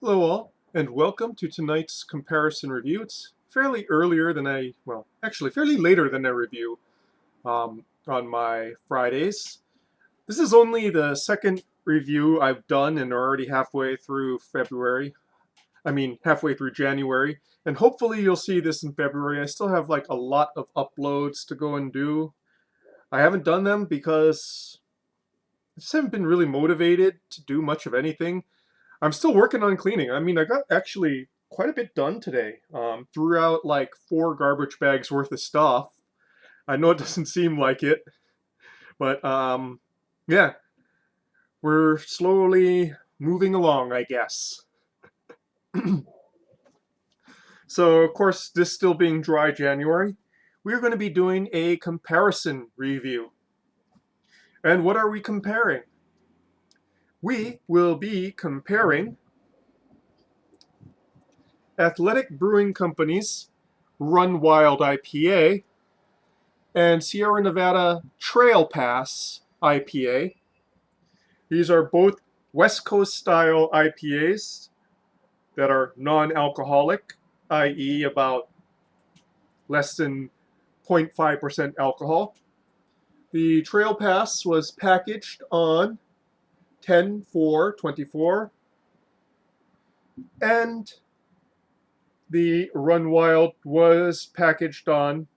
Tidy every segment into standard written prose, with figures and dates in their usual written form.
Hello all, and welcome to tonight's comparison review. It's fairly earlier than actually fairly later than I review on my Fridays. This is only the second review I've done and already halfway through halfway through January. And hopefully you'll see this in February. I still have like a lot of uploads to go and do. I haven't done them because I just haven't been really motivated to do much of anything. I'm still working on cleaning. I got actually quite a bit done today. Threw out like 4 garbage bags worth of stuff. I know it doesn't seem like it, but yeah, we're slowly moving along, I guess. So, of course, this still being dry January, we're going to be doing a comparison review. And what are we comparing? We will be comparing Athletic Brewing Company's Run Wild IPA and Sierra Nevada Trail Pass IPA. These are both West Coast style IPAs that are non-alcoholic, i.e. about less than 0.5% alcohol. The Trail Pass was packaged on 10/4/24, and the Run Wild was packaged on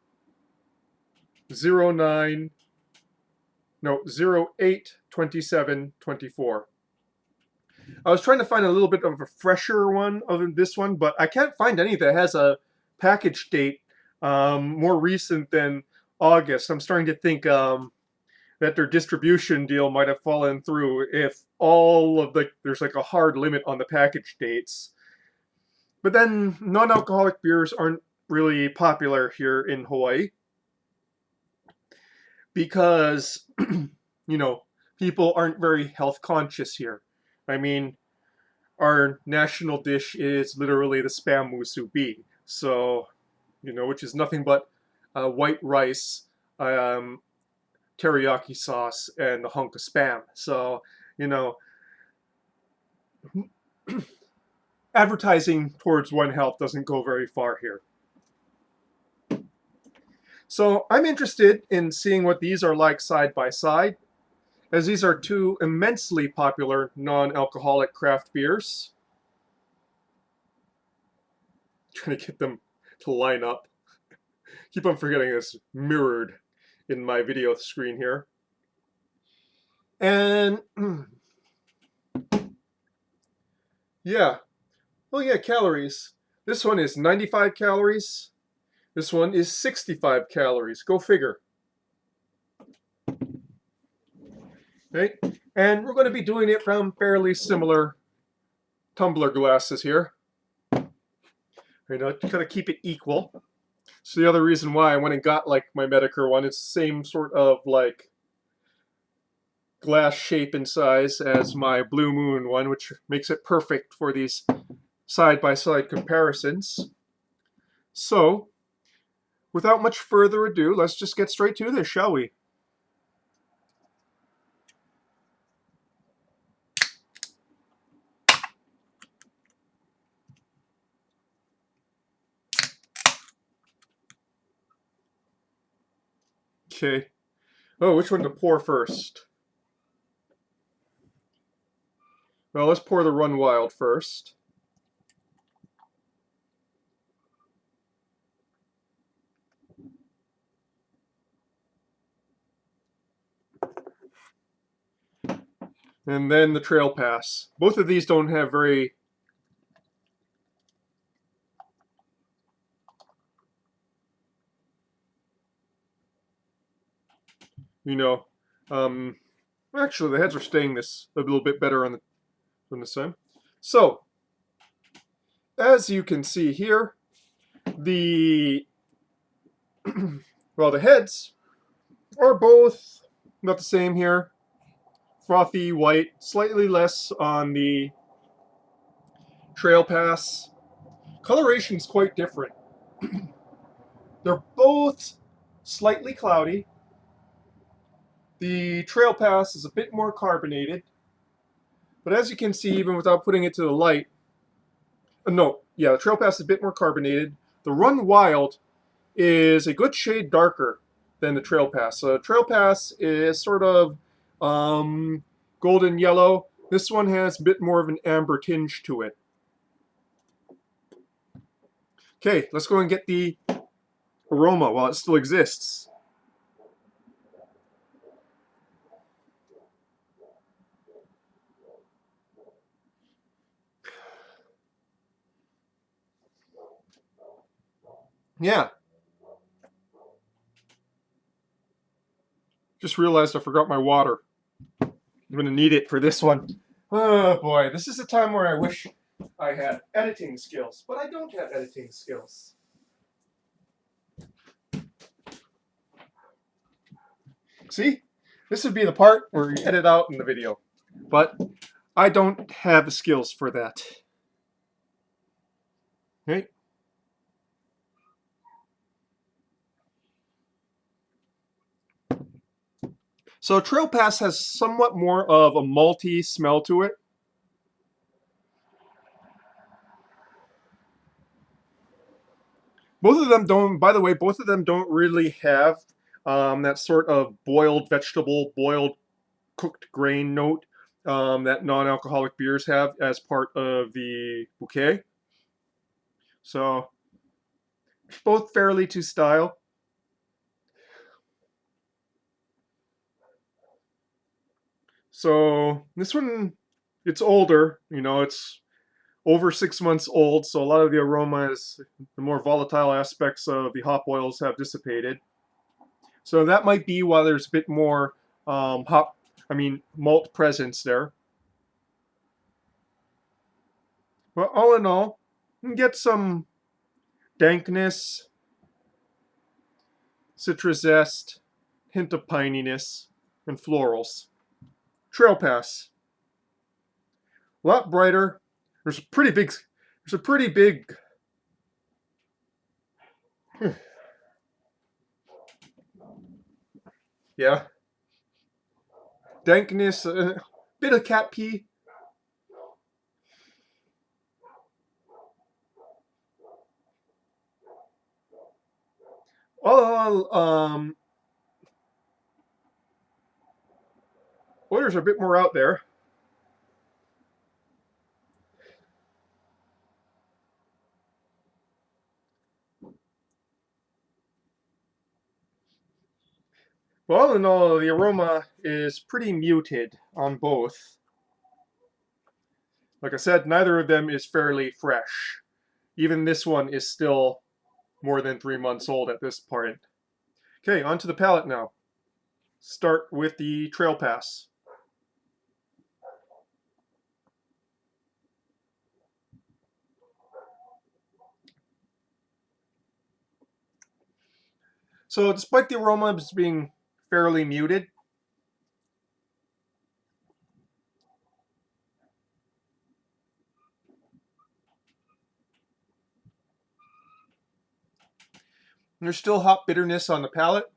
09 no 08/27/24. I was trying to find a little bit of a fresher one of this one, but I can't find any that has a package date more recent than August. I'm starting to think that their distribution deal might have fallen through if there's like a hard limit on the package dates. But then non-alcoholic beers aren't really popular here in Hawaii because people aren't very health conscious here. I mean, our national dish is literally the spam musubi, so which is nothing but white rice, um, teriyaki sauce, and a hunk of spam. So you know, advertising towards One Health doesn't go very far here. So I'm interested in seeing what these are like side by side, as these are two immensely popular non-alcoholic craft beers. Trying to get them to line up. Keep on forgetting it's mirrored in my video screen here. And yeah, well, yeah, calories. This one is 95 calories. This one is 65 calories. Go figure. Okay, and we're going to be doing it from fairly similar tumbler glasses here. Kind of keep it equal. So the other reason why I went and got like my Medicare one, it's the same sort of like glass shape and size as my Blue Moon one, which makes it perfect for these side-by-side comparisons. So, without much further ado, let's just get straight to this, shall we? Okay. Oh, which one to pour first? Well, let's pour the Run Wild first. And then the Trail Pass. Both of these don't have very actually the heads are staying this a little bit better on this time. So, as you can see here, the the heads are both about the same here. Frothy white, slightly less on the Trail Pass. Coloration is quite different. They're both slightly cloudy. The Trail Pass is a bit more carbonated, but as you can see, even without putting it to the light, No, yeah, the Trail Pass is a bit more carbonated. The Run Wild is a good shade darker than the Trail Pass. So the Trail Pass is sort of um, golden yellow. This one has a bit more of an amber tinge to it. Okay, let's go and get the aroma while it still exists. Yeah, just realized I forgot my water. I'm gonna need it for this one. Oh boy, this is a time where I wish I had editing skills, but I don't have editing skills. See? This would be the part where you edit out in the video. But I don't have the skills for that. Okay. So Trail Pass has somewhat more of a malty smell to it. Both of them don't, by the way, both of them don't really have that sort of boiled vegetable, boiled cooked grain note that non-alcoholic beers have as part of the bouquet. So both fairly to style. So this one, it's older. You know, it's over 6 months old, so a lot of the aromas, the more volatile aspects of the hop oils have dissipated. So that might be why there's a bit more malt presence there. But all in all, you can get some dankness, citrus zest, hint of pininess, and florals. Trail Pass, a lot brighter. There's a pretty big. There's a pretty big. Yeah, dankness, a bit of cat pee. All odors are a bit more out there. Well, in all, the aroma is pretty muted on both. Like I said, neither of them is fairly fresh. Even this one is still more than 3 months old at this point. Okay, on to the palate now. Start with the Trail Pass. So despite the aroma being fairly muted, there's still hop bitterness on the palate.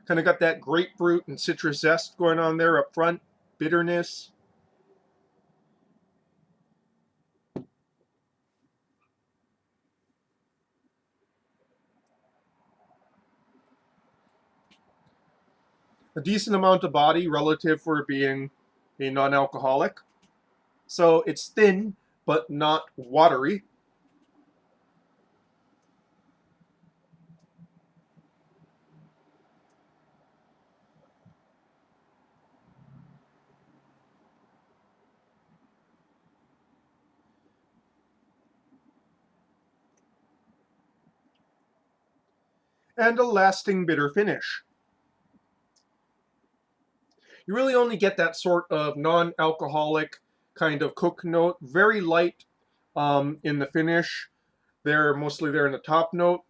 Kind of got that grapefruit and citrus zest going on there up front. Bitterness. A decent amount of body relative for being a non-alcoholic. So it's thin, but not watery. And a lasting bitter finish. You really only get that sort of non-alcoholic kind of cook note, very light in the finish. They're mostly there in the top note.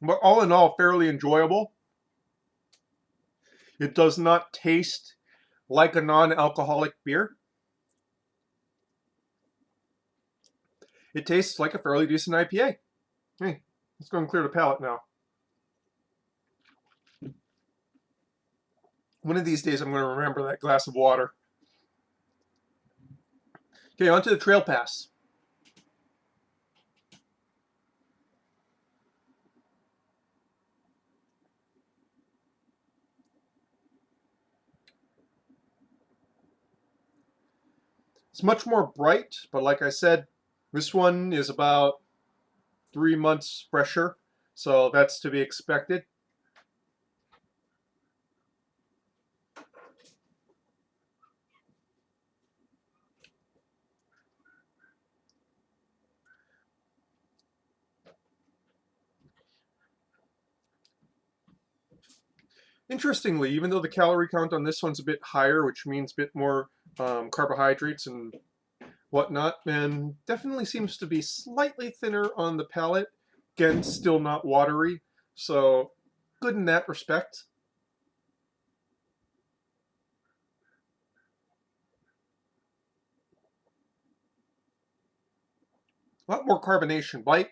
But all in all, fairly enjoyable. It does not taste like a non-alcoholic beer. It tastes like a fairly decent IPA. Hey, let's go and clear the palate now. One of these days I'm going to remember that glass of water. Okay, on to the trail pass. It's much more bright, but like I said, this one is about 3 months fresher, so that's to be expected. Interestingly, even though the calorie count on this one's a bit higher, which means a bit more carbohydrates and whatnot, and definitely seems to be slightly thinner on the palate. Again, still not watery, so good in that respect. A lot more carbonation bite.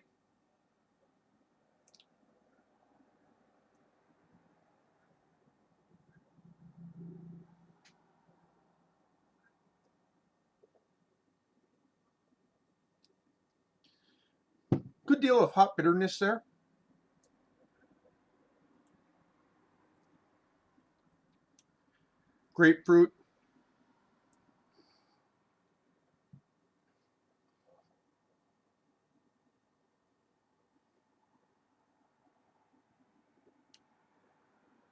Good deal of hot bitterness there. Grapefruit.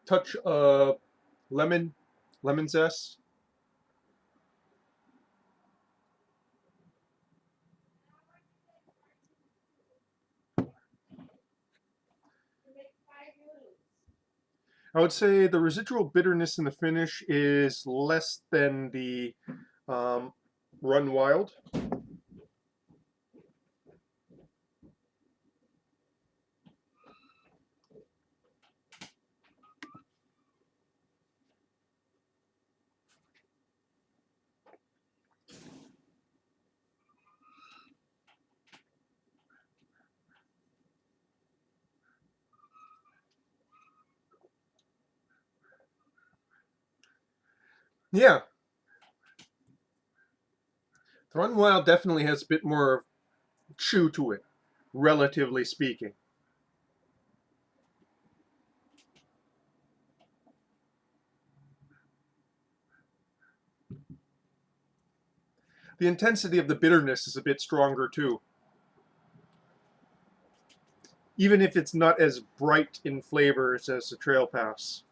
Touch of lemon zest. I would say the residual bitterness in the finish is less than the um, Run Wild. Yeah, the Run Wild definitely has a bit more chew to it, relatively speaking. The intensity of the bitterness is a bit stronger too, even if it's not as bright in flavors as the Trail Pass.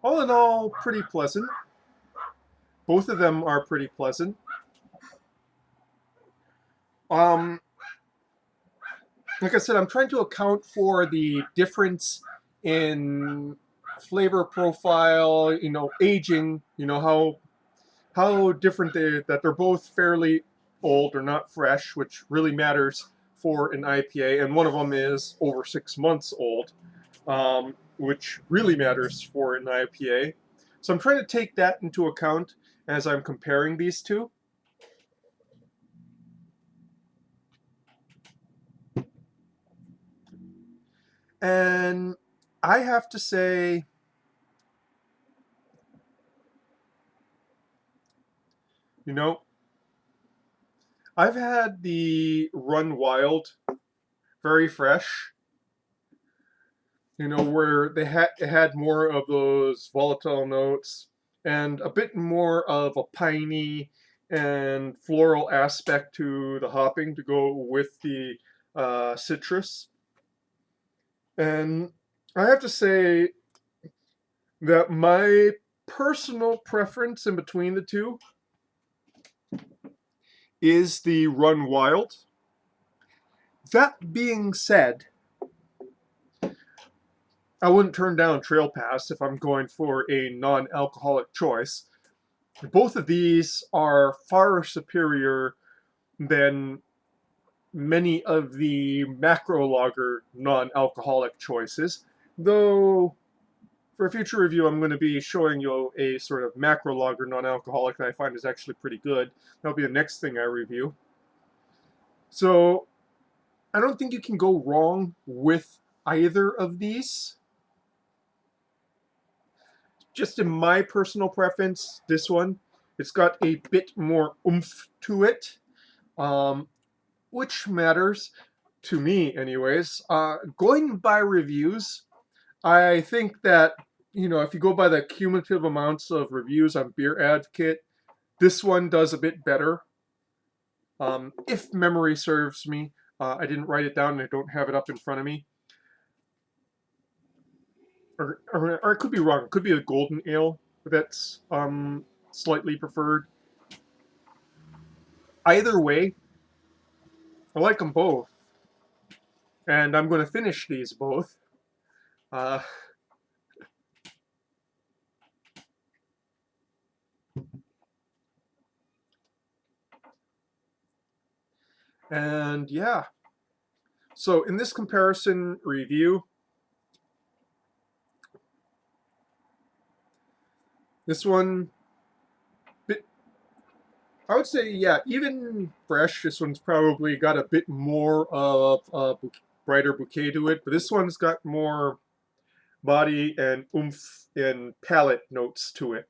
All in all, pretty pleasant. Both of them are pretty pleasant. Um, like I said, I'm trying to account for the difference in flavor profile, aging, how different that they're both fairly old or not fresh, which really matters for an IPA, and one of them is over 6 months old, which really matters for an IPA. So I'm trying to take that into account as I'm comparing these two. And I have to say, you know, I've had the Run Wild very fresh, where it had more of those volatile notes and a bit more of a piney and floral aspect to the hopping to go with the citrus. And I have to say that my personal preference in between the two is the Run Wild. That being said, I wouldn't turn down Trail Pass if I'm going for a non-alcoholic choice. Both of these are far superior than many of the macro lager non-alcoholic choices, though for a future review I'm going to be showing you a sort of macro lager non-alcoholic that I find is actually pretty good. That'll be the next thing I review. So I don't think you can go wrong with either of these. Just in my personal preference, this one, it's got a bit more oomph to it, which matters to me anyways. Going by reviews, I think that, if you go by the cumulative amounts of reviews on Beer Advocate, this one does a bit better. If memory serves me, I didn't write it down and I don't have it up in front of me. Or it could be wrong. It could be a golden ale that's slightly preferred. Either way, I like them both, and I'm going to finish these both. Uh, and yeah, so in this comparison review, this one, I would say, yeah, even fresh, this one's probably got a bit more of a brighter bouquet to it, but this one's got more body and oomph and palate notes to it.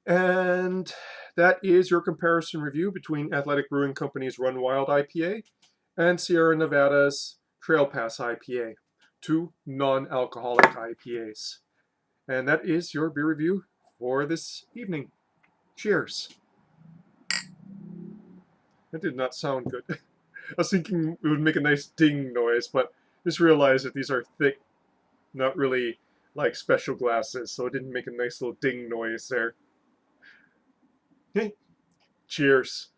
And that is your comparison review between Athletic Brewing Company's Run Wild IPA and Sierra Nevada's Trail Pass IPA, two non-alcoholic IPAs. And that is your beer review for this evening. Cheers. That did not sound good. I was thinking it would make a nice ding noise, but just realized that these are thick, not really like special glasses, so it didn't make a nice little ding noise there. Okay, cheers.